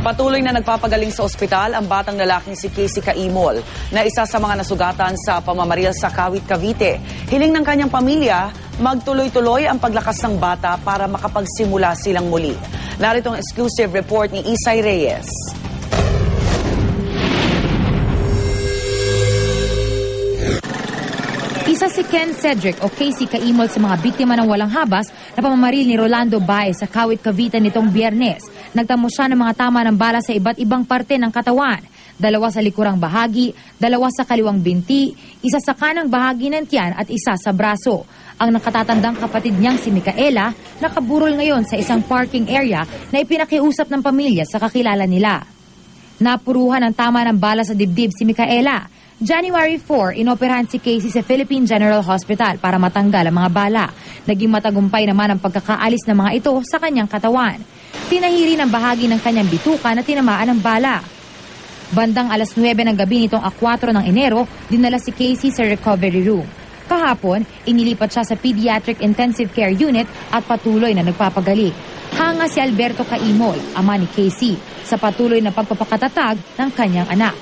Patuloy na nagpapagaling sa ospital ang batang lalaking si Casey Caimol na isa sa mga nasugatan sa pamamaril sa Kawit, Cavite. Hiling ng kanyang pamilya, magtuloy-tuloy ang paglakas ng bata para makapagsimula silang muli. Narito ang exclusive report ni Isay Reyes. Isa si Ken Cedric o Casey Caimol sa mga biktima ng walang habas na pamamaril ni Rolando Baez sa Kawit, Cavite nitong Biyernes. Nagtamo siya ng mga tama ng bala sa iba't ibang parte ng katawan. 2 sa likurang bahagi, 2 sa kaliwang binti, 1 sa kanang bahagi ng tiyan at 1 sa braso. Ang nakatatandang kapatid niyang si Micaela nakaburol ngayon sa isang parking area na ipinakiusap ng pamilya sa kakilala nila. Napuruhan ng tama ng bala sa dibdib si Micaela. January 4, inoperahan si Casey sa Philippine General Hospital para matanggal ang mga bala. Naging matagumpay naman ang pagkakaalis ng mga ito sa kanyang katawan. Tinahiri ng bahagi ng kanyang bituka na tinamaan ng bala. Bandang alas 9 ng gabi nitong 4 ng Enero, dinala si Casey sa recovery room. Kahapon, inilipat siya sa Pediatric Intensive Care Unit at patuloy na nagpapagaling. Hanga si Alberto Caimol, ama ni Casey, sa patuloy na pagpapakatatag ng kanyang anak.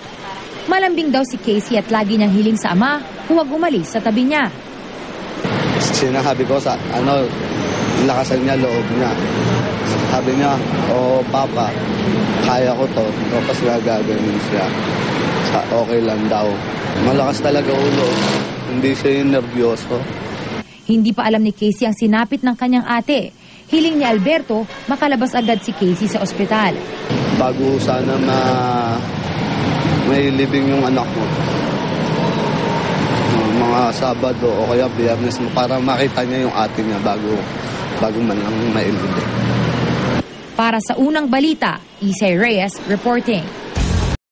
Malambing daw si Casey at lagi niyang hiling sa ama, huwag umalis sa tabi niya. Sinasabi ko sa lakasan niya loob niya. Sabi niya, "Oh, Papa, kaya ko to." Tapos gagawin siya. Okay lang daw. Malakas talaga ulo. Hindi siya yung nervyoso. Hindi pa alam ni Casey ang sinapit ng kanyang ate. Hiling ni Alberto, makalabas agad si Casey sa ospital. Bago sana may libing yung anak mo. Mga Sabado o kaya Biyernes para makita niya yung ate niya bago man lang mailibing. Para sa unang balita, Isay Reyes reporting.